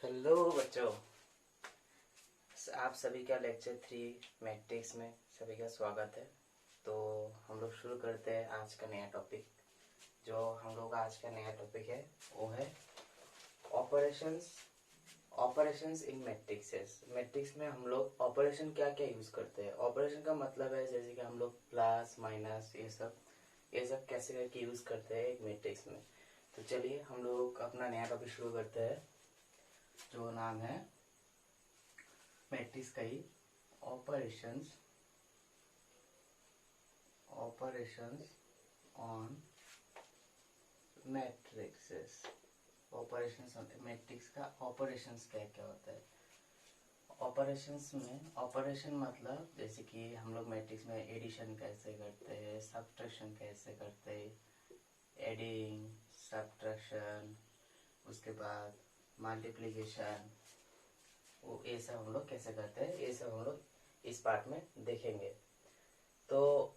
Hello बच्चों, आप सभी का लेक्चर 3 मैट्रिक्स में सभी का स्वागत है। तो हम लोग शुरू करते हैं आज का नया टॉपिक। जो हम लोग का आज का नया टॉपिक है वो है operations. Operations in matrixes. Matrix में हम लोग ऑपरेशन क्या क्या यूज करते हैं। ऑपरेशन का मतलब है जैसे कि हम लोग प्लस माइनस ये सब कैसे करके यूज करते हैं एक मैट्रिक्स में। तो चलिए हम लोग अपना नया टॉपिक शुरू करते हैं जो नाम है मैट्रिक्स का ही operations on matrices. Operations on matrix का ऑपरेशंस क्या क्या होता है। ऑपरेशंस में ऑपरेशन मतलब जैसे कि हम लोग मैट्रिक्स में एडिशन कैसे करते हैं, सब्ट्रैक्शन कैसे करते हैं, एडिंग सब्ट्रैक्शन, उसके बाद मल्टीप्लिकेशन, वो ये सब हम लोग कैसे करते हैं ये सब हम लोग इस पार्ट में देखेंगे। तो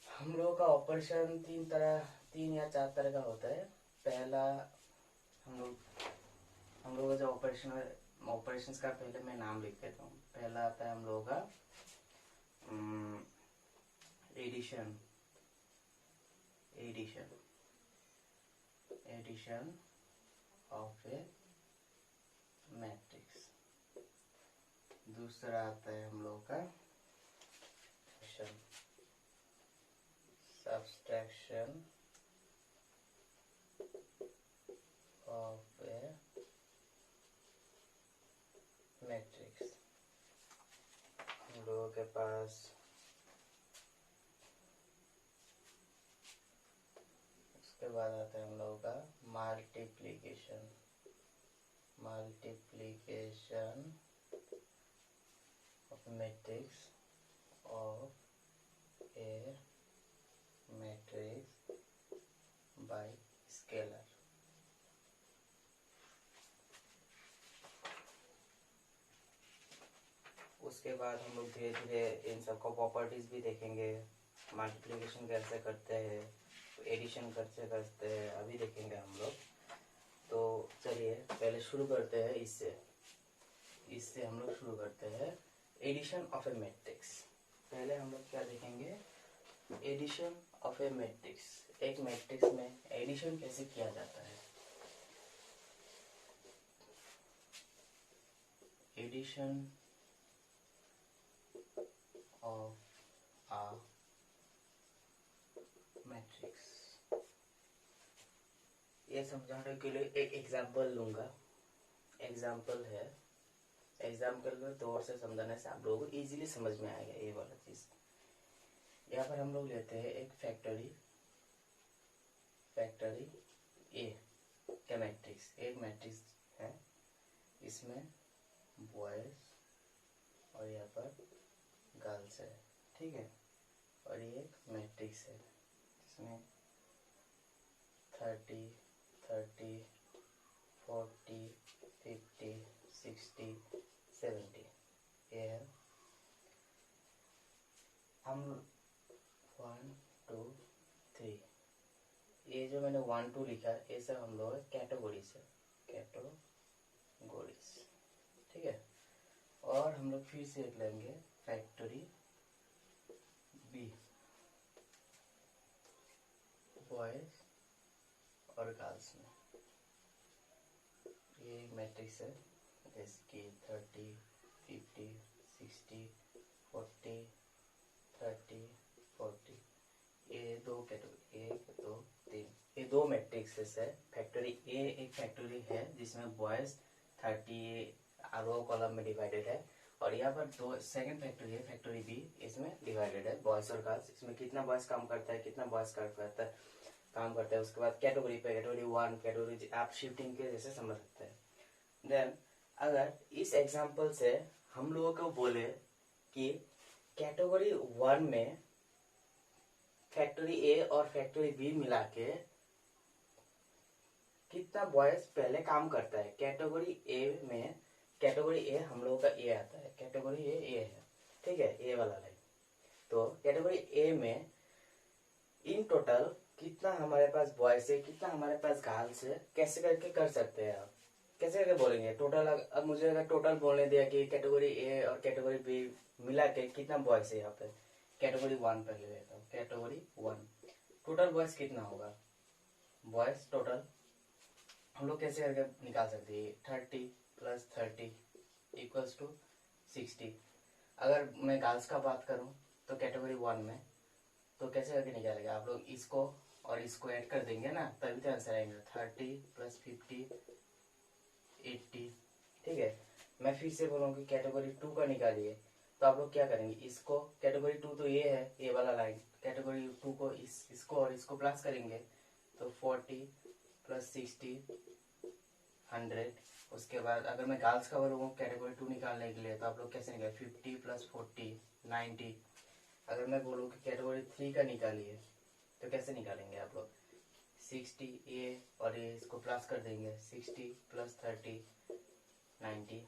हम लोगों का ऑपरेशन तीन या चार तरह का होता है। पहला हम लोगों का जो ऑपरेशंस का पहले मैं नाम लिख देता हूँ। पहला आता है हम लोगों का एडिशन ऑफ ए मैट्रिक्स। दूसरा आता है हम लोगों का सब्सट्रैक्शन ऑफ ए मैट्रिक्स। हम लोगों के पास उसके बाद आता है हम लोगों का multiplication of matrix of A matrix bye scalar. उसके बाद हम लोग धीरे धीरे इन सबको प्रॉपर्टीज भी देखेंगे। मल्टीप्लिकेशन कैसे करते हैं, एडिशन कैसे करते हैं, अभी देखेंगे हम लोग। तो चलिए पहले शुरू करते हैं इससे हम लोग शुरू करते हैं एडिशन ऑफ ए मैट्रिक्स। पहले हम लोग क्या देखेंगे, एडिशन ऑफ ए मैट्रिक्स। एक मैट्रिक्स में एडिशन कैसे किया जाता है। एडिशन ऑफ आ मैट्रिक्स, ये समझाने के लिए एक एग्जाम्पल लूंगा। एग्जाम्पल में तौर से समझाने से आप लोगों को इजीली समझ में आएगा ये वाला चीज। यहाँ पर हम लोग लेते हैं एक फैक्टरी ए का मैट्रिक्स। एक मैट्रिक्स है, इसमें बॉयज और यहाँ पर गर्ल्स है, ठीक है। और ये एक मैट्रिक्स है जिसमें 30, 40, 50, 60, 70 ये है। हम 1, 2, 3 ये जो मैंने 1, 2 लिखा है ये सब हम लोग कैटेगरीज है, ठीक है। और हम लोग फिर से लेंगे फैक्टरी बी, बॉयज और गर्ल्स में। ये एक मैट्रिक्स है जैसे कि 30, 50, 60, 40, 30, 40 ये दो कैटेगरी 1, 2, 3 ये दो मैट्रिक्सेस है। फैक्टरी ए एक फैक्टरी है जिसमें बॉयज 30 रो कॉलम में डिवाइडेड है, और यहाँ पर दो सेकंड फैक्टरी है फैक्टरी बी, इसमें डिवाइडेड है बॉयज और गर्ल्स। इसमें कितना बॉयज काम करता है कितना बॉयज काम करता है। उसके बाद कैटेगरी 1 कैटेगरी आप शिफ्टिंग के जैसे समझ सकते हैं। देन अगर इस एग्जांपल से हम लोगों को बोले कि कैटेगरी 1 में फैक्टरी ए और फैक्टरी बी मिला के कितना बॉयज पहले काम करता है। कैटेगरी ए हम लोगों का ए आता है, कैटेगरी ए है, ठीक है, ए वाला लाइन। तो कैटेगरी ए में इन टोटल कितना हमारे पास बॉयज है कितना हमारे पास गर्ल्स है, कैसे करके कर सकते हैं आप। कैसे करके बोलेंगे टोटल। अब मुझे अगर टोटल बोलने दिया कि कैटेगरी ए और कैटेगरी बी मिला के कितना बॉयज है यहाँ पे, कैटेगरी 1 पहले लेता हूँ, कैटेगरी 1 टोटल बॉयज कितना होगा, बॉयज टोटल हम लोग कैसे करके निकाल सकते हैं, 30 + 30 = 60। अगर मैं गर्ल्स का बात करूँ तो कैटेगरी 1 में तो कैसे करके निकालेंगे आप लोग, इसको और इसको ऐड कर देंगे ना, तभी तो आंसर आएंगे। 30 + 50 80। ठीक है, मैं फिर से बोलूँ कि कैटेगरी 2 का निकालिए, तो आप लोग क्या करेंगे, इसको कैटेगरी 2 तो ये है, ये वाला लाइन, कैटेगरी 2 को इसको और इसको प्लस करेंगे तो 40 + 60 100। उसके बाद अगर मैं गर्ल्स का बोलूँ कैटेगरी 2 निकालने के लिए तो आप लोग कैसे निकालें, 50 + 40 90। अगर मैं बोलूँ कि कैटेगरी 3 का निकालिए तो कैसे निकालेंगे आप लोग, 60 ये और ये इसको प्लस कर देंगे, 60 + 30 90।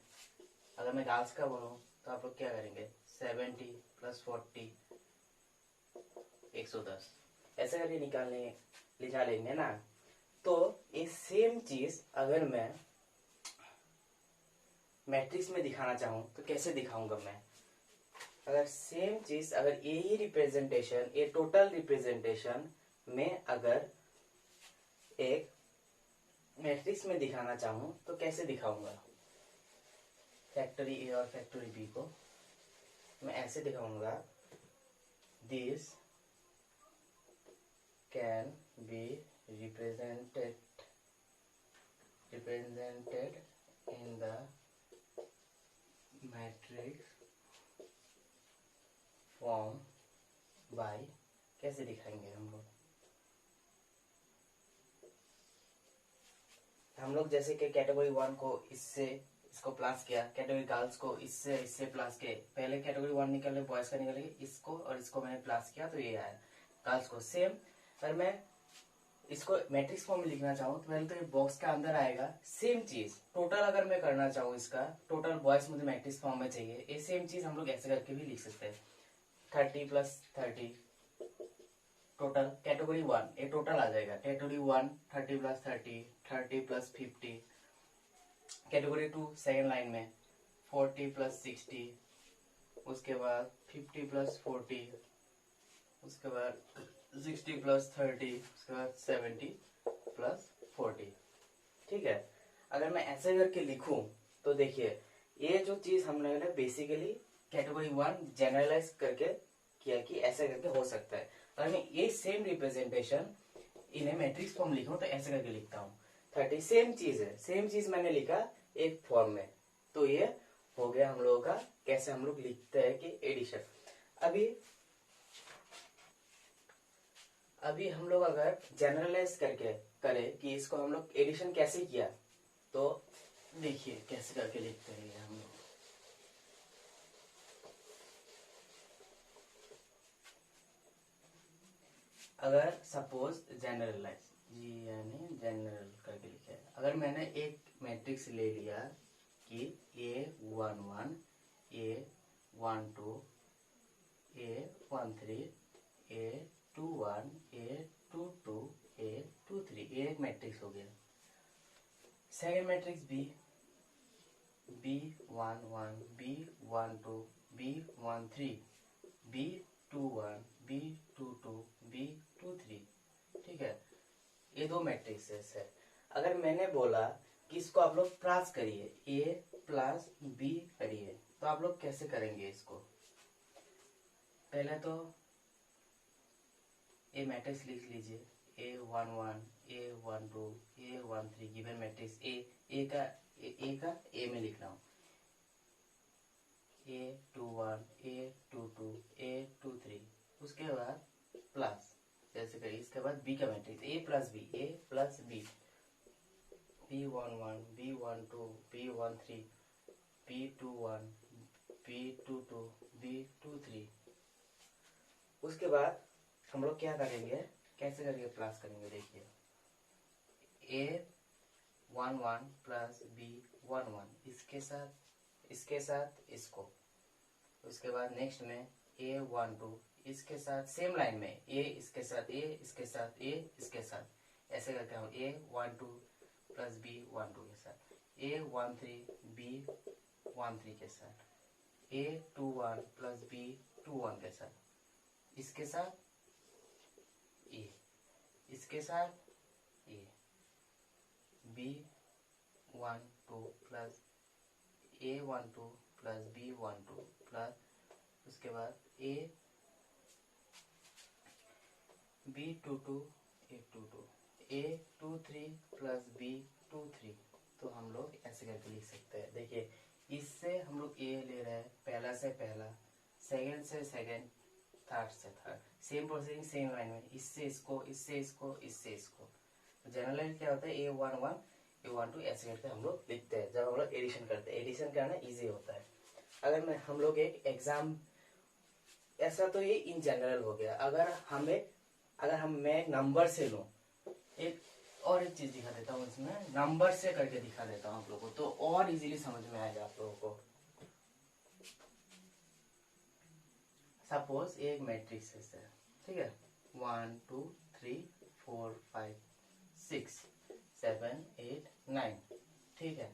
अगर मैं गर्ल्स का बोलूँ तो आप लोग क्या करेंगे, 70 + 40 110। ऐसे करके निकाल लेंगे ना। तो ये सेम चीज अगर मैं मैट्रिक्स में दिखाना चाहूँ तो कैसे दिखाऊंगा मैं, अगर सेम चीज अगर यही रिप्रेजेंटेशन, ये टोटल रिप्रेजेंटेशन में अगर एक मैट्रिक्स में दिखाना चाहूँ तो कैसे दिखाऊंगा, फैक्टरी ए और फैक्टरी बी को मैं ऐसे दिखाऊंगा, this can be represented in the matrix form by, कैसे दिखाएंगे हम लोग जैसे कि कैटेगरी 1 को इससे इसको प्लस किया, कैटेगरी गर्ल्स को इससे प्लस के, पहले कैटेगरी 1 निकाले बॉयज का निकाले, इसको और इसको मैंने प्लस किया तो ये आया गर्ल्स को। सेम अगर मैं इसको मैट्रिक्स फॉर्म में लिखना चाहूँ तो पहले तो ये बॉक्स का अंदर आएगा, सेम चीज टोटल अगर मैं करना चाहूँ, इसका टोटल बॉयज मुझे मैट्रिक्स फॉर्म में चाहिए, ये सेम चीज हम लोग ऐसे करके भी लिख सकते हैं, 30 + 30 टोटल कैटेगरी 1 ये टोटल आ जाएगा, कैटेगरी 1 30 + 30 30 + 50, कैटेगरी 2 सेकेंड लाइन में 40 + 60, उसके बाद 50 + 40, उसके बाद 60 + 30, उसके बाद 70 + 40। ठीक है, अगर मैं ऐसे करके लिखूं तो देखिए ये जो चीज हमने बेसिकली कैटेगरी 1 जनरलाइज करके किया कि ऐसे करके हो सकता है। अगर मैं ये सेम रिप्रेजेंटेशन इन्हें मैट्रिक्स फॉर्म लिखूं तो ऐसे करके लिखता हूँ, 30 सेम चीज है, सेम चीज मैंने लिखा एक फॉर्म में, तो ये हो गया हम लोगों का कैसे हम लोग लिखते हैं कि एडिशन। अभी हम लोग अगर जनरलाइज करके करें कि इसको हम लोग एडिशन कैसे किया, तो देखिए कैसे करके लिखते हैं हम लोग। अगर सपोज जनरलाइज यानी जनरल करके लिखा है, अगर मैंने एक मैट्रिक्स ले लिया कि A11 A12 A13 A21 A22 A23, ये एक मैट्रिक्स हो गया। Second matrix B11 B12 B13 B21 B22 B23। ठीक है, ये दो मैट्रिक्सेस है। अगर मैंने बोला कि इसको आप लोग प्लस करिए, A + B करिए, तो आप लोग कैसे करेंगे इसको, पहले तो ये मैट्रिक्स लिख लीजिए, A11 A12 A13 given matrix A का ए में लिख रहा हूँ, A21 A22 A23, उसके बाद प्लस जैसे करिए, इसके बाद बी का matrix A + B B11 B12 B13 B21 B22 B23। उसके बाद हम लोग क्या करेंगे, कैसे करके प्लस करेंगे, देखिए A11 + B11 इसके साथ इसको, उसके बाद नेक्स्ट में A12 इसके साथ सेम लाइन में A इसके साथ A इसके साथ A इसके साथ, ऐसे करके हम A12 + B12 के साथ, A13 B13 के साथ, A21 प्लस B21 के साथ, इसके साथ A, इसके साथ A, B12 plus A12 plus B12 plus उसके बाद B22 A22 A23 plus B23। तो हम लोग ऐसे करके लिख सकते हैं। देखिए इससे हम लोग ए ले रहे हैं, पहला से पहला, सेकंड से सेकंड, थर्ड से third, same proceeding same line में, इससे इसको, इससे इसको, इससे इसको। जनरली क्या होता है A11 A12 ऐसे करके हम लोग लिखते हैं जब हम लोग एडिशन करते हैं। एडिशन करना इजी होता है। अगर हम लोग एक एग्जाम, ऐसा तो ये इन जनरल हो गया। अगर मैं नंबर से लूं, एक चीज दिखा देता हूँ इसमें, नंबर से करके दिखा देता हूँ आप लोगों को, तो और इजीली समझ में आएगा आप लोगों को। सपोज एक मैट्रिक्स है, ठीक है, 1 2 3 4 5 6 7 8 9, ठीक है।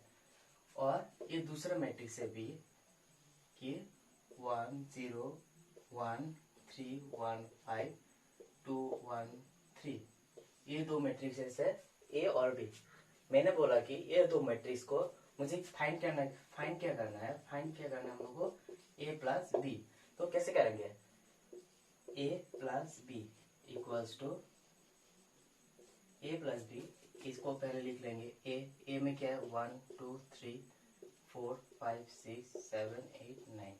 और ये दूसरा मैट्रिक्स है बी कि 1 0 1 3 1 5 2 1 3। ये दो मैट्रिक्स है ए और बी। मैंने बोला कि ये दो मैट्रिक्स को मुझे फाइंड क्या करना है हम लोग को ए प्लस बी। तो कैसे करेंगे, A plus B equals to A plus B, इसको पहले लिख लेंगे। ए में क्या है 1 2 3 4 5 6 7 8 9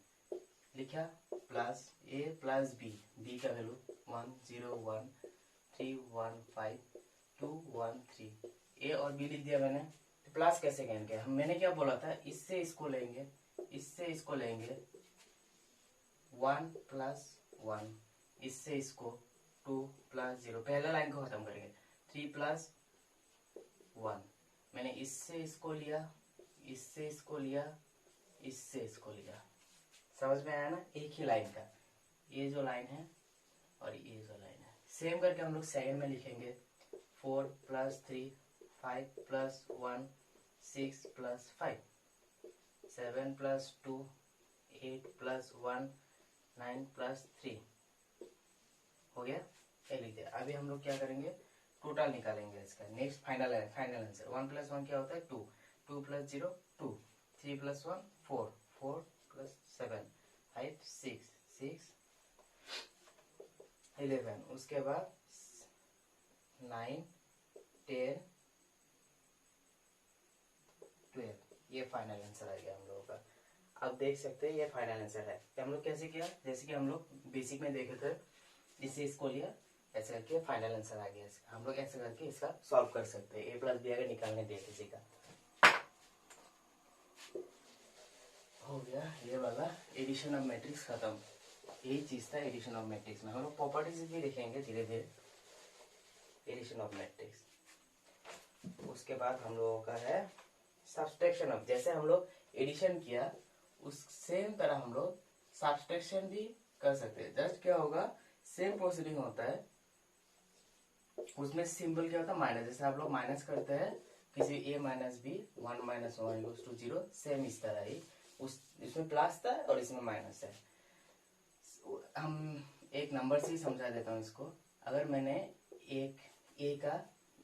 लिखा, प्लस ए प्लस बी का वैल्यू 1 0 1 3 1 5 2 1 3। ए और बी लिख दिया मैंने। तो प्लस कैसे करेंगे, मैंने क्या बोला था, इससे इसको लेंगे, इससे इसको लेंगे 1 प्लस 1, इससे इसको 2 प्लस 0, पहला लाइन को खत्म करेंगे, 3 प्लस 1। मैंने इससे इसको लिया, इससे इसको लिया, इससे इसको लिया। समझ में आया ना, एक ही लाइन का, ये जो लाइन है और ये जो लाइन है। सेम करके हम लोग सेकंड में लिखेंगे 4 plus 3 5 plus 1 6 plus 5 7 plus 2 8 plus 1 9 plus 3 हो गया, ये लिख दिया। अभी हम लोग क्या करेंगे, टोटल निकालेंगे इसका। नेक्स्ट फाइनल आंसर 1 प्लस 1 क्या होता है 2, 2 प्लस 0 2, 3 प्लस 1 4, 4 प्लस 7 5 6 6 11, उसके बाद 9 10 12। ये फाइनल आंसर आ गया हम लोगों का। अब देख सकते हैं ये फाइनल आंसर है। तो हम लोग कैसे किया, जैसे कि हम लोग बेसिक में देखे थे, इससे इसको लिया, ऐसे करके फाइनल आंसर आ गया। हम लोग ऐसे करके इसका सॉल्व कर सकते हैं। ए प्लस बी अगर निकालने दे किसी का, हो गया ये वाला एडिशन ऑफ मैट्रिक्स खत्म। यही चीज था एडिशन ऑफ मैट्रिक्स में। हम लोग प्रॉपर्टीज भी देखेंगे धीरे धीरे एडिशन ऑफ मैट्रिक्स। उसके बाद हम लोगों का है सब्सट्रैक्शन ऑफ। जैसे हम लोग एडिशन किया उस सेम तरह हम लोग सब्सट्रैक्शन भी कर सकते हैं। जस्ट क्या होगा, सेम प्रोसीडिंग होता है, उसमें सिंबल क्या होता है माइनस। जैसे आप लोग माइनस करते हैं किसी A minus B 1 minus 1 equals to 0, same इस तरह ही इसमें प्लस था और इसमें माइनस है। हम एक नंबर से ही समझा देता हूँ इसको। अगर मैंने एक ए का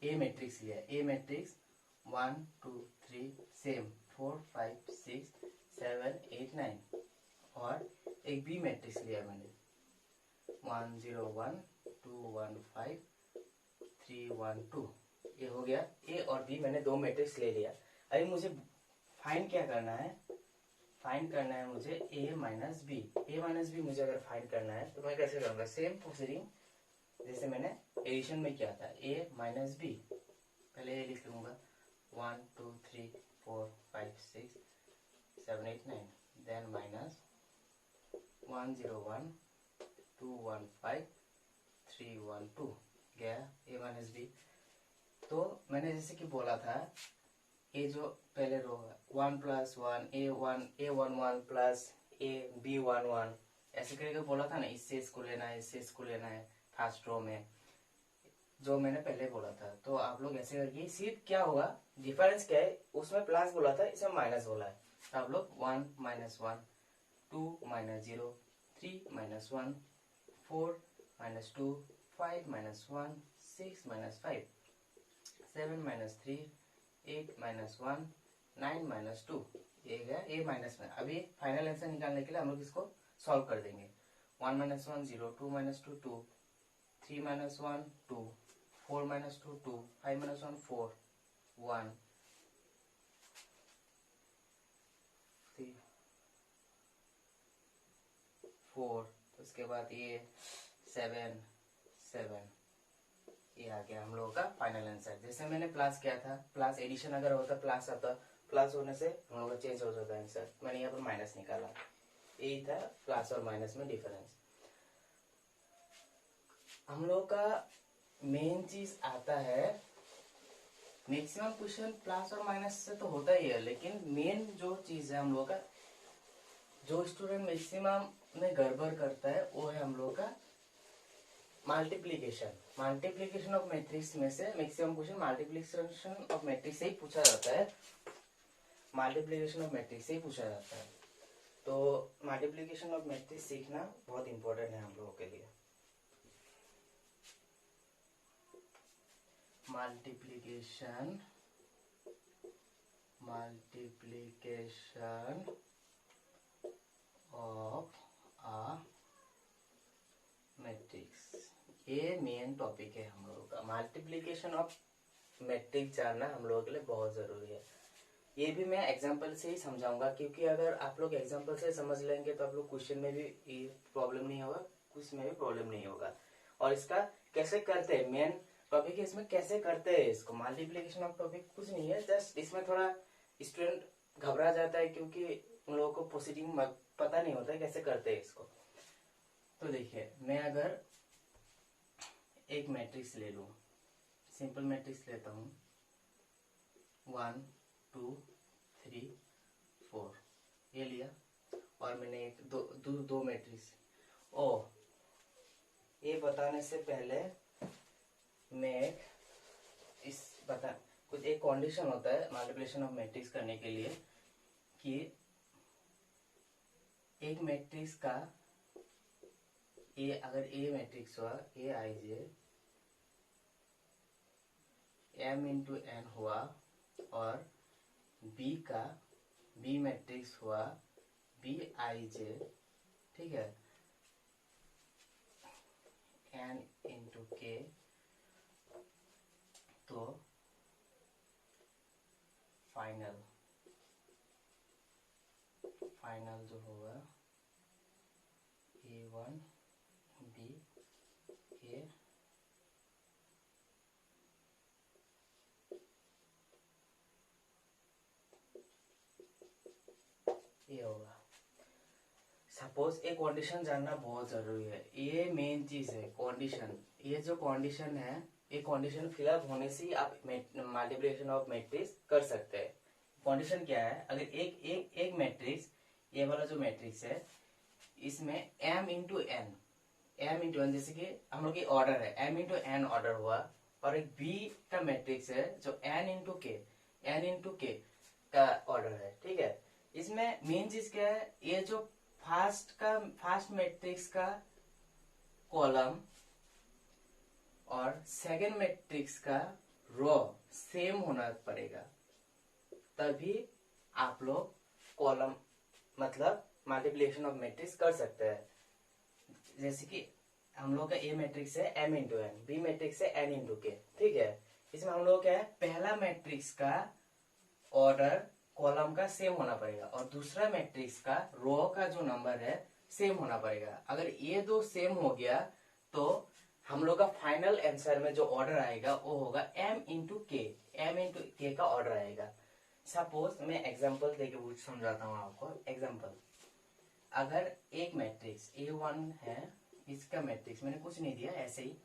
ए मैट्रिक्स लिया, ए मैट्रिक्स 1 2 3 सेम 4 5 6 7 8 9, और एक बी मैट्रिक्स लिया मैंने 1 0 1 2 1 5 3 1 2। ये हो गया ए और बी, मैंने दो मैट्रिक्स ले लिया। अभी मुझे फाइंड क्या करना है, फाइंड करना है मुझे ए माइनस बी। ए माइनस बी मुझे अगर फाइंड करना है तो मैं कैसे करूंगा, सेम प्रोसीडिंग जैसे मैंने एडिशन में किया था, ए माइनस बी। पहले ये लिख लूंगा 1 2 3 4 5 6 7 8 9, देन माइनस 1 0 1 2 1 5 3 1 2 गया ए माइनस बी। तो मैंने जैसे कि बोला था, ए जो पहले रो है 1 plus 1 A 1 1 plus A B 1 1, ऐसे करके बोला था ना, इससे इसको लेना है, इससे इसको लेना है फर्स्ट रो में। जो मैंने पहले बोला था। तो आप लोग ऐसे करके सीध क्या होगा, डिफरेंस क्या है, उसमें प्लस बोला था, इसमें माइनस बोला है। तो आप लोग 1 - 1, 2 - 0, 3 - 1, 4 - 2, 5 - 1, 6 - 5, 7 - 3, 8 - 1, 9 - 2, ये गया ए माइनस में। अभी फाइनल आंसर निकालने के लिए हम लोग इसको सॉल्व कर देंगे। 1 - 1 0, 2 - 2 2, 3 - 1 2, 4 - 2 2, 5 - 1 4, 1 3 4, तो उसके बाद ये 7 7, ये आ गया हम लोगों का फाइनल आंसर। जैसे मैंने प्लस किया था, प्लस एडिशन अगर होता प्लस आता, प्लस होने से हम लोग का चेंज हो जाता आंसर। मैंने यहाँ पर माइनस निकाला, यही था प्लस और माइनस में डिफरेंस। हम लोग का मेन चीज आता है, मैक्सिमम क्वेश्चन प्लस और माइनस से तो होता ही है, लेकिन मेन जो चीज है हम लोग का, जो स्टूडेंट मैक्सिमम में गड़बड़ करता है, वो है हम लोग का मल्टीप्लीकेशन। मल्टीप्लीकेशन ऑफ मैट्रिक्स में से maximum question multiplication of matrix से ही पूछा जाता है। मल्टीप्लीकेशन ऑफ मैट्रिक्स से ही पूछा जाता है। तो मल्टीप्लीकेशन ऑफ मैट्रिक्स सीखना बहुत इंपॉर्टेंट है हम लोगों के लिए। मल्टीप्लीकेशन ऑफ अ मैट्रिक्स, ये मेन टॉपिक है हम लोगों का। मल्टीप्लीकेशन ऑफ मैट्रिक्स जानना हम लोगों के लिए बहुत जरूरी है। ये भी मैं एग्जांपल से ही समझाऊंगा, क्योंकि अगर आप लोग एग्जांपल से समझ लेंगे तो आप लोग क्वेश्चन में भी प्रॉब्लम नहीं होगा, कुछ में भी प्रॉब्लम नहीं होगा। और इसका कैसे करते हैं, मेन टॉपिक है इसमें कैसे करते हैं इसको। मल्टीप्लीकेशन ऑफ टॉपिक कुछ नहीं है, जस्ट इसमें थोड़ा स्टूडेंट घबरा जाता है, क्योंकि उन लोगों को प्रोसीडिंग पता नहीं होता है कैसे करते हैं इसको। तो देखिए, मैं अगर एक मैट्रिक्स ले लूं, सिंपल मैट्रिक्स लेता हूं, 1 2 3 4, ये लिया। और मैंने एक दो मैट्रिक्स, ये बताने से पहले मैं कुछ एक कंडीशन होता है मल्टीप्लिकेशन ऑफ मैट्रिक्स करने के लिए, कि एक मैट्रिक्स का अगर ए मैट्रिक्स हुआ, ए आई जे m इंटू एन हुआ, और बी मैट्रिक्स हुआ बी आई जे, ठीक है, n इंटू के, तो फाइनल जो होगा A1 B A ये होगा। सपोज एक कंडीशन जानना बहुत जरूरी है, ये मेन चीज है कंडीशन। ये जो कंडीशन है, ये कंडीशन फिलअप होने से ही आप मल्टीप्लिकेशन ऑफ मैट्रिक्स कर सकते हैं। कंडीशन क्या है, अगर एक मैट्रिक्स, ये वाला जो मैट्रिक्स है, इसमें m इंटू एन, जैसे कि हम लोग की ऑर्डर है m इंटू एन ऑर्डर हुआ, और एक b का मैट्रिक्स है जो n इंटू के का ऑर्डर है, ठीक है। इसमें मेन चीज क्या है, ये जो फर्स्ट मैट्रिक्स का कॉलम और सेकंड मैट्रिक्स का रो सेम होना पड़ेगा, तभी आप लोग कॉलम मतलब मल्टीप्लिकेशन ऑफ मैट्रिक्स कर सकते हैं। जैसे कि हम लोग का ए मैट्रिक्स है m into N, B matrix है n इंटू के, ठीक है। इसमें हम लोग क्या है, पहला मैट्रिक्स का ऑर्डर कॉलम का सेम होना पड़ेगा, और दूसरा मैट्रिक्स का रो का जो नंबर है सेम होना पड़ेगा। अगर ये दो सेम हो गया तो हम लोग का फाइनल आंसर में जो ऑर्डर आएगा वो होगा m इंटू के का ऑर्डर आएगा। सपोज मैं एग्जांपल देके कुछ समझाता हूँ आपको। एग्जांपल, अगर एक मैट्रिक्स A1 है, इसका मैट्रिक्स मैंने कुछ नहीं दिया, ऐसे ही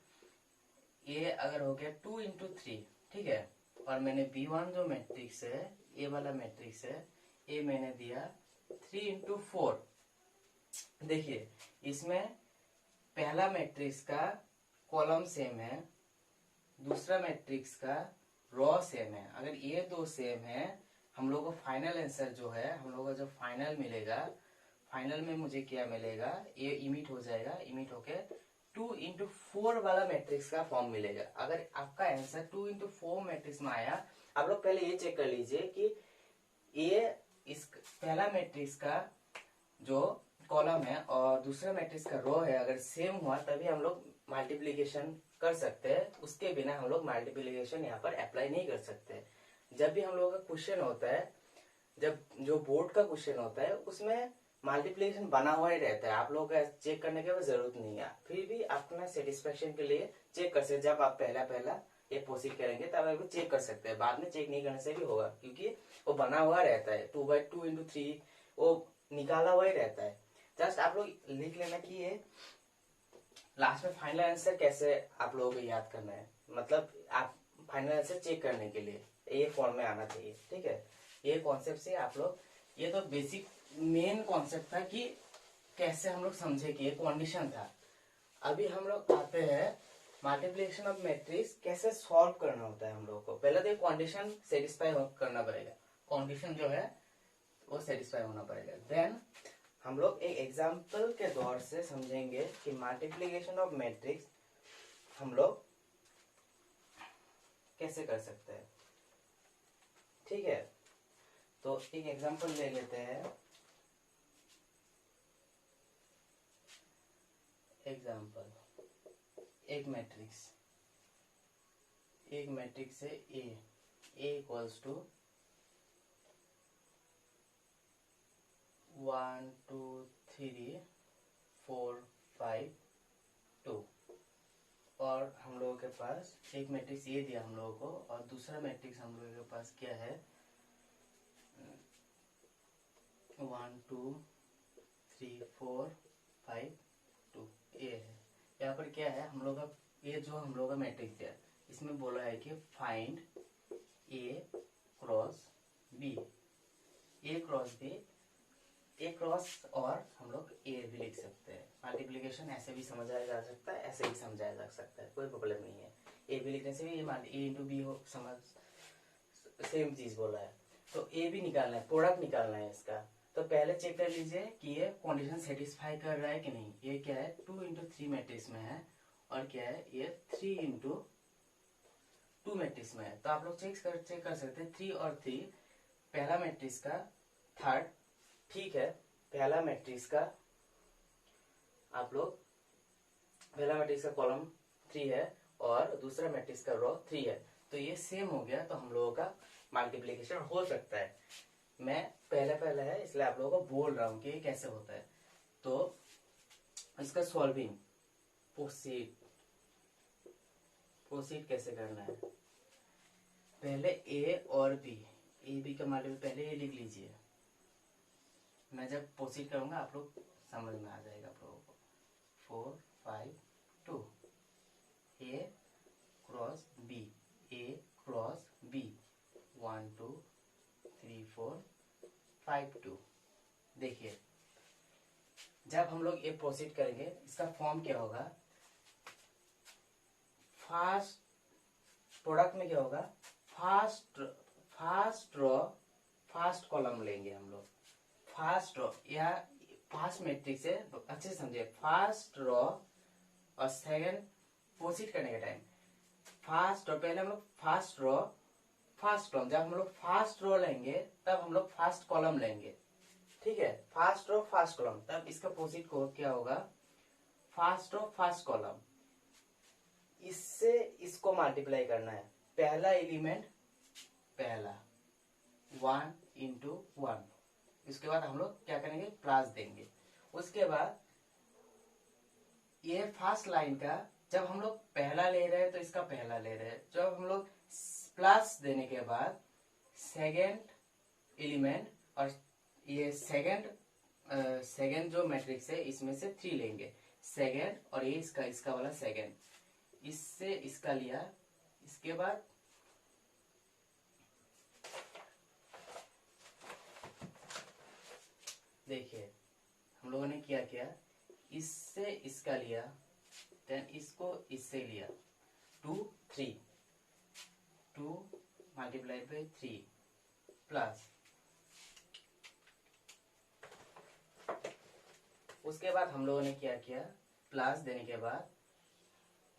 ये अगर हो गया 2 इंटू 3, ठीक है, और मैंने B1 जो मैट्रिक्स है, ये वाला मैट्रिक्स है, ये मैंने दिया 3 इंटू 4। देखिए, इसमें पहला मैट्रिक्स का कॉलम सेम है, दूसरा मैट्रिक्स का रॉ सेम है, अगर ये दो सेम है, हम लोग को फाइनल आंसर जो है, हम लोग को जो फाइनल मिलेगा, फाइनल में मुझे क्या मिलेगा, ये इमिट हो जाएगा, इमिट होके 2x4 वाला मैट्रिक्स का फॉर्म मिलेगा। अगर आपका आंसर 2x4 मैट्रिक्स में आया, आप लोग पहले ये चेक कर लीजिए कि ये इस पहला मैट्रिक्स का जो कॉलम है और दूसरा मैट्रिक्स का रो है, अगर सेम हुआ तभी हम लोग मल्टीप्लीकेशन कर सकते हैं, उसके बिना हम लोग मल्टीप्लीकेशन यहाँ पर अप्लाई नहीं कर सकते। जब भी हम लोगों का क्वेश्चन होता है, जब जो बोर्ड का क्वेश्चन होता है उसमें मल्टीप्लिकेशन बना हुआ ही रहता है, आप लोगों को चेक करने की जरूरत नहीं है, फिर भी अपना सेटिस्फेक्शन के लिए चेक कर सकते। जब आप पहला ये प्रोसीड करेंगे तब आप चेक कर सकते हैं, बाद में चेक नहीं करने से भी होगा, क्योंकि वो बना हुआ रहता है 2/2 × 3, वो निकाला हुआ ही रहता है। जस्ट आप लोग लिख लेना कि ये लास्ट में फाइनल आंसर कैसे आप लोगों को याद करना है, मतलब आप फाइनल आंसर चेक करने के लिए ये फॉर्म में आना चाहिए, ठीक है। ये कॉन्सेप्ट से आप लोग, ये तो बेसिक मेन कॉन्सेप्ट था कि कैसे हम लोग समझे कि ये कंडीशन था। अभी हम लोग आते हैं मल्टीप्लिकेशन ऑफ मैट्रिक्स कैसे सॉल्व करना होता है हम लोगों को। पहले तो कंडीशन सेटिस्फाई करना पड़ेगा, कंडीशन जो है वो सेटिस्फाई होना पड़ेगा। देन हम लोग एक एग्जांपल के दौर से समझेंगे कि मल्टीप्लिकेशन ऑफ मैट्रिक्स हम लोग कैसे कर सकते हैं, ठीक है। तो एक एग्जांपल ले लेते हैं। एग्जांपल, एक मैट्रिक्स है ए इक्वल्स टू 1 2 3 4 5 2, और हम लोगों के पास एक मैट्रिक्स ये दिया हम लोगों को, और दूसरा मैट्रिक्स हम लोगों के पास क्या है, 1 2 3 4 5 2 ये है। यहाँ पर क्या है हम लोग का, ये जो हम लोग का मैट्रिक्स है इसमें बोला है कि फाइंड ए क्रॉस बी, ए क्रॉस बी, ए क्रॉस, और हम लोग ए भी लिख सकते हैं। मल्टीप्लिकेशन ऐसे भी समझाया जा सकता है, ऐसे भी समझाया जा सकता है, कोई प्रॉब्लम नहीं है। ए भी लिखने से भी ए इंटू बी हो, समझ सेम चीज बोला है। तो ए भी निकालना है, प्रोडक्ट निकालना है इसका। तो पहले चेक कर लीजिए कि ये कंडीशन सेटिस्फाई कर रहा है कि नहीं। ये क्या है 2x3 मैट्रिक्स में है, और क्या है ये 3x2 मैट्रिक्स में है। तो आप लोग चेक कर सकते हैं 3 और 3, पहला मैट्रिक्स का थर्ड, ठीक है। पहला मैट्रिक्स का आप लोग, पहला मैट्रिक्स का कॉलम 3 है और दूसरा मैट्रिक्स का रो 3 है, तो ये सेम हो गया, तो हम लोगों का मल्टीप्लिकेशन हो सकता है। मैं पहले है इसलिए आप लोगों को बोल रहा हूँ कि कैसे होता है। तो इसका सॉल्विंग प्रोसीड कैसे करना है, पहले ए और बी, ए बी का मल्टीपल पहले ये लिख लीजिए, मैं जब प्रोसीड करूंगा आप लोग समझ में आ जाएगा आप लोगों को। 4 5 2, ए क्रॉस बी, ए क्रॉस बी, 1 2 3 4 5 2। देखिए जब हम लोग ये प्रोसीड करेंगे इसका फॉर्म क्या होगा, फर्स्ट प्रोडक्ट में क्या होगा, फर्स्ट रो फर्स्ट कॉलम लेंगे हम लोग, फर्स्ट रो या फर्स्ट मैट्रिक्स है, अच्छे से समझिए। फर्स्ट रो और सेकंड प्रोसीड करने के टाइम फर्स्ट रो, पहले हम लोग फर्स्ट रो फर्स्ट कॉलम, जब हम लोग फर्स्ट रो लेंगे तब हम लोग फर्स्ट कॉलम लेंगे, ठीक है। फर्स्ट रो फर्स्ट कॉलम, तब इसका प्रोसीड को क्या होगा, फर्स्ट रो फर्स्ट कॉलम, इससे इसको मल्टीप्लाई करना है। पहला एलिमेंट पहला 1 × 1, इसके बाद हम लोग क्या करेंगे, प्लस देंगे। उसके बाद ये फर्स्ट लाइन का जब हम लोग पहला ले रहे हैं तो इसका पहला ले रहे हैं, जब हम लोग प्लस देने के बाद सेकेंड एलिमेंट, और ये सेकेंड जो मैट्रिक्स है इसमें से 3 लेंगे, सेकेंड, और ये इसका वाला सेकेंड, इससे इसका लिया। इसके बाद देखिए हम लोगों ने क्या किया, इससे इसका लिया, देन इसको इससे लिया 2 3, बाई 3 प्लस, उसके बाद हम लोगों ने क्या किया, प्लस देने के बाद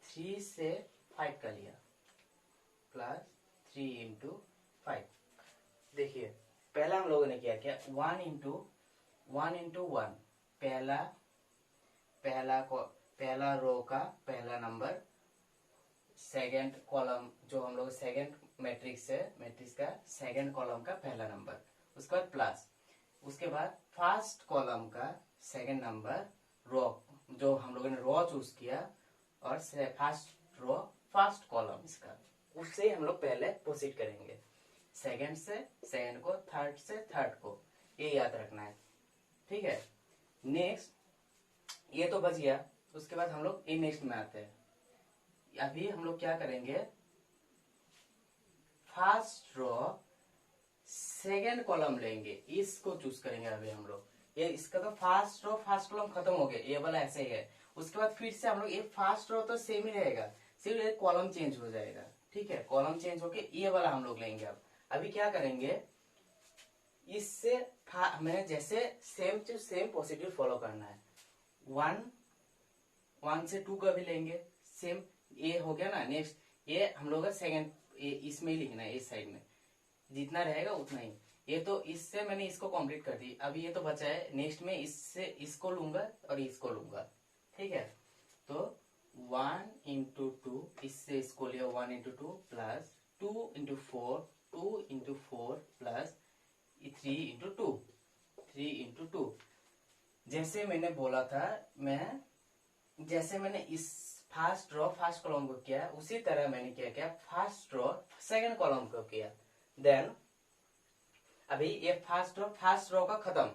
3 से 5 का लिया, प्लस 3 इंटू 5। देखिए पहला हम लोगों ने क्या किया, 1 इंटू 1, पहला रो का पहला नंबर, सेकंड कॉलम जो हम लोग सेकंड मैट्रिक्स है, मैट्रिक्स का सेकंड कॉलम का पहला नंबर, उसके बाद प्लस, उसके बाद फर्स्ट कॉलम का सेकंड नंबर, रो जो हम लोगों ने रो चूज किया, और फर्स्ट रो फर्स्ट कॉलम इसका, उससे हम लोग पहले प्रोसीड करेंगे, सेकंड से सेकंड को, थर्ड से थर्ड को, ये याद रखना है, ठीक है। नेक्स्ट ये तो बच गया, उसके बाद हम लोग ये नेक्स्ट में आते हैं। अभी हम लोग क्या करेंगे, फर्स्ट रो सेकंड कॉलम लेंगे, इसको चूज करेंगे अभी हम लोग। ये इसका तो फर्स्ट रो फर्स्ट कॉलम खत्म हो गया, ये वाला ऐसे ही है। उसके बाद फिर से हम लोग, ये फर्स्ट रो तो सेम ही रहेगा, सिर्फ कॉलम चेंज हो जाएगा, ठीक है। कॉलम चेंज होके ये वाला हम लोग लेंगे। अब अभी क्या करेंगे, इससे हमें जैसे same to same procedure follow करना है। 1 से 2 का भी लेंगे, सेम ये हो गया ना। नेक्स्ट ये हम लोग का सेकेंड, इसमें ही लिखना है, इस साइड में जितना रहेगा उतना ही। ये तो इससे मैंने इसको कंप्लीट कर दी, अभी ये तो बचा है। नेक्स्ट में इससे इसको लूंगा और इसको लूंगा, ठीक है। तो 1 इंटू 2, इससे इसको लिया 1 into 2 plus 2 into 4, 2 into 4 plus 3 into 2, 3 into 2। जैसे मैंने बोला था, जैसे मैंने इस फर्स्ट रो फर्स्ट कॉलम को किया, उसी तरह मैंने क्या किया, फर्स्ट रो सेकंड कॉलम को किया। देन अभी ये फर्स्ट रो का खत्म,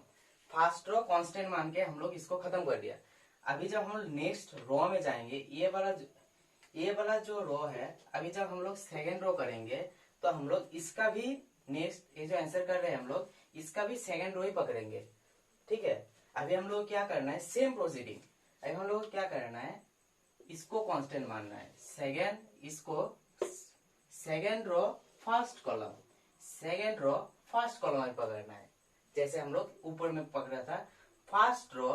फर्स्ट रो कांस्टेंट मान के हम लोग इसको खत्म कर दिया। अभी जब हम नेक्स्ट रो में जाएंगे, ये वाला जो रो है, अभी जब हम लोग सेकंड रो करेंगे तो हम लोग इसका भी नेक्स्ट, ये जो आंसर कर रहे हैं हम लोग, इसका भी सेकंड रो ही पकड़ेंगे, ठीक है। अभी हम लोग क्या करना है, सेम प्रोसीडिंग। अभी हम लोग क्या करना है, इसको कांस्टेंट मानना है, इसको second row first column, second row first column में पकड़ना है। जैसे हम लोग ऊपर में पकड़ा था फर्स्ट रो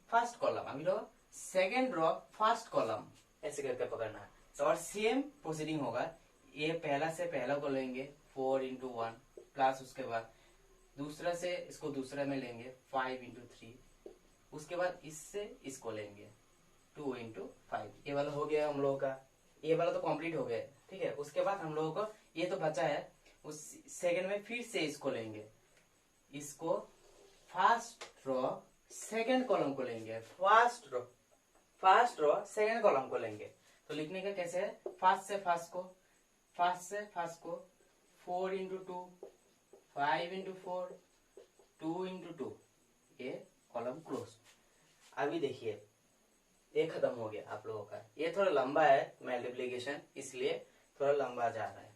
फर्स्ट कॉलम, अभी लोग सेकंड रो फर्स्ट कॉलम, ऐसे करके पकड़ना है। और सेम प्रोसीडिंग होगा, ये पहला से पहला को लेंगे 4 इंटू 1 प्लस, उसके बाद दूसरा से इसको दूसरा में लेंगे 5 इंटू 3, उसके बाद इससे इसको लेंगे 2 इंटू 5। ये वाला हो गया हम लोगों का, ये वाला तो कंप्लीट हो गया, ठीक है। उसके बाद हम लोगों को ये तो बचा है, उस सेकंड में फिर से इसको लेंगे, इसको फर्स्ट रो सेकंड कॉलम को लेंगे, फर्स्ट रो सेकंड कॉलम को लेंगे। तो लिखने का कैसे है, फर्स्ट से फर्स्ट को 4 इंटू 2, 5 इंटू 4, 2 इंटू 2, ये कॉलम क्लोज। अभी देखिए ये खत्म हो गया आप लोगों का। ये थोड़ा लंबा है मल्टीप्लिकेशन, इसलिए थोड़ा लंबा जा रहा है।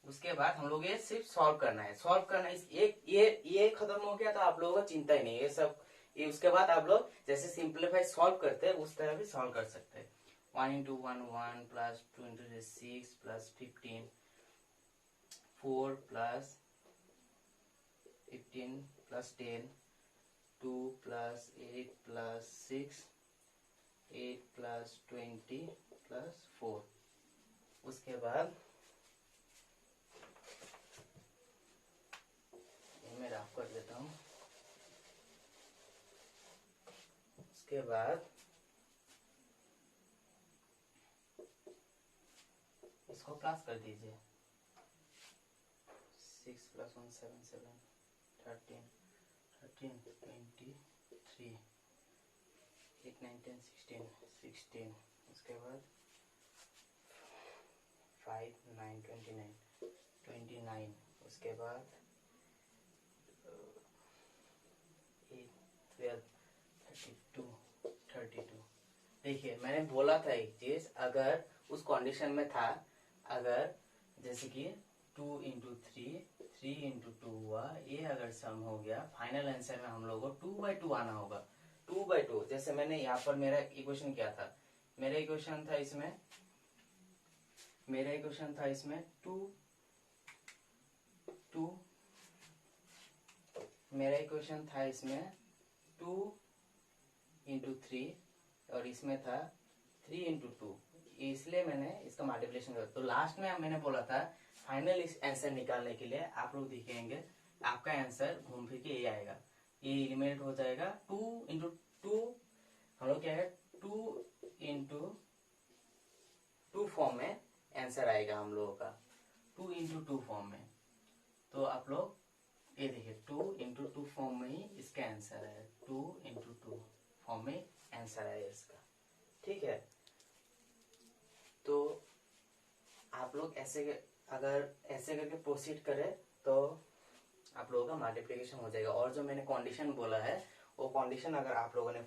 उसके बाद हम लोग ये सिर्फ सॉल्व करना है, ये खत्म हो गया तो आप लोगों को चिंता ही नहीं, ये सब ये उसके बाद आप लोग जैसे सिंप्लीफाई सॉल्व करते हैं उस तरह भी सॉल्व कर सकते हैं। 1 into 1 1 plus 2 into 6 plus 15, 4 plus 15 plus 10, 2 plus 8 plus 6, 8 plus 20 plus 4। उसके बाद मैं रफ कर देता हूँ। उसके बाद इसको प्लस कर दीजिए, 6 प्लस 1 7 7 13 13 23 8 9 10 16 16। उसके बाद 5 9 29 29। उसके बाद 8 12 32 32। देखिए मैंने बोला था एक चीज, अगर उस कंडीशन में था, अगर जैसे कि 2 इंटू 3 इंटू 2 हुआ, ये अगर सम हो गया, फाइनल आंसर में हम लोग को 2/2 आना होगा। 2/2 जैसे मैंने यहाँ पर मेरा इक्वेशन क्या था, मेरा इक्वेशन था इसमें 2 2, मेरा इक्वेशन था इसमें 2 इंटू 3 और इसमें था 3 इंटू 2, इसलिए मैंने इसका मल्टीप्लिकेशन किया। तो लास्ट में मैंने बोला था फाइनल इस आंसर निकालने के लिए आप लोग देखेंगे आपका आंसर घूम फिर के ये आएगा, ये एलिमिनेट हो जाएगा। 2 इंटू 2 हम लोग क्या है 2 इंटू 2 फॉर्म में आंसर आएगा हम लोगों का, 2 इंटू 2 फॉर्म में। तो आप लोग ये देखिए 2 इंटू 2 फॉर्म में ही इसका आंसर है, 2 इंटू 2 फॉर्म में आंसर है इसका, ठीक है। तो आप लोग ऐसे अगर ऐसे करके प्रोसीड करें तो आप लोगों का मल्टीप्लिकेशन हो जाएगा। और जो मैंने कंडीशन बोला है वो कंडीशन अगर आप लोगों ने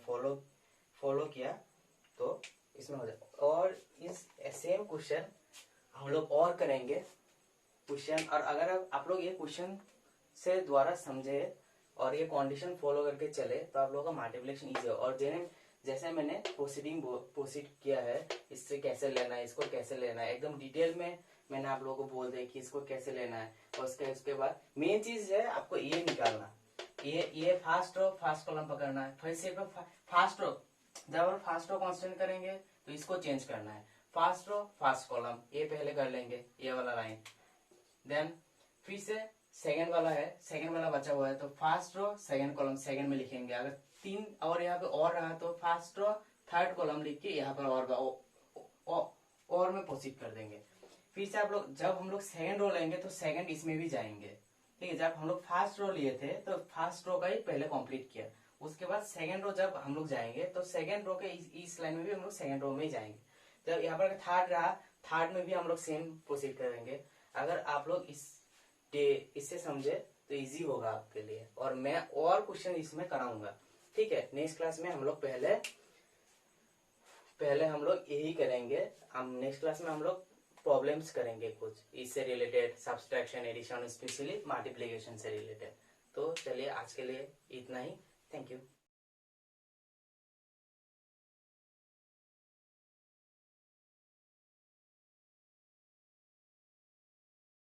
फॉलो किया तो इसमें हो जाएगा। और इस सेम क्वेश्चन हम लोग और करेंगे क्वेश्चन, और अगर आप लोग ये क्वेश्चन से द्वारा समझे और ये कंडीशन फॉलो करके चले तो आप लोगों का मल्टीप्लिकेशन इजी हो। और जैसे मैंने प्रोसीड किया है, इससे कैसे लेना है, इसको कैसे लेना है, एकदम डिटेल में मैंने आप लोगों को बोल दिया कि इसको कैसे लेना है। और उसके बाद मेन चीज है आपको ये निकालना, ये फर्स्ट रो फर्स्ट कॉलम पकड़ना है। फिर सिर्फ फर्स्ट रो, जब आप फर्स्ट रो कांस्टेंट करेंगे तो इसको चेंज करना है, फर्स्ट रो फर्स्ट कॉलम ये पहले कर लेंगे, ये वाला लाइन। देन फिर से सेकंड वाला है, सेकंड वाला बचा हुआ है तो first row second column second में लिखेंगे। अगर 3 और यहाँ पे और रहा तो फर्स्ट रो थर्ड कॉलम लिख के यहाँ पर और में प्रोसीड कर देंगे। फिर से आप लोग जब हम लोग सेकंड रो लेंगे तो सेकंड इसमें भी जाएंगे, ठीक है। जब हम लोग फर्स्ट रो लिए थे तो फर्स्ट रो का ही पहले कंप्लीट किया, उसके बाद सेकंड रो जब हम लोग जाएंगे तो सेकंड रो के इस लाइन में भी हम लोग सेकंड रो में ही जाएंगे। जब यहाँ पर थर्ड रहा थर्ड में भी हम लोग सेम प्रोसीड करेंगे। अगर आप लोग इससे समझे तो इजी होगा आपके लिए, और मैं और क्वेश्चन इसमें कराऊंगा, ठीक है। नेक्स्ट क्लास में हम लोग पहले हम लोग यही करेंगे। हम नेक्स्ट क्लास में हम लोग प्रॉब्लम्स करेंगे कुछ इससे related, subtraction, addition, specially multiplication से रिलेटेड। तो चलिए आज के लिए इतना ही, थैंक यू।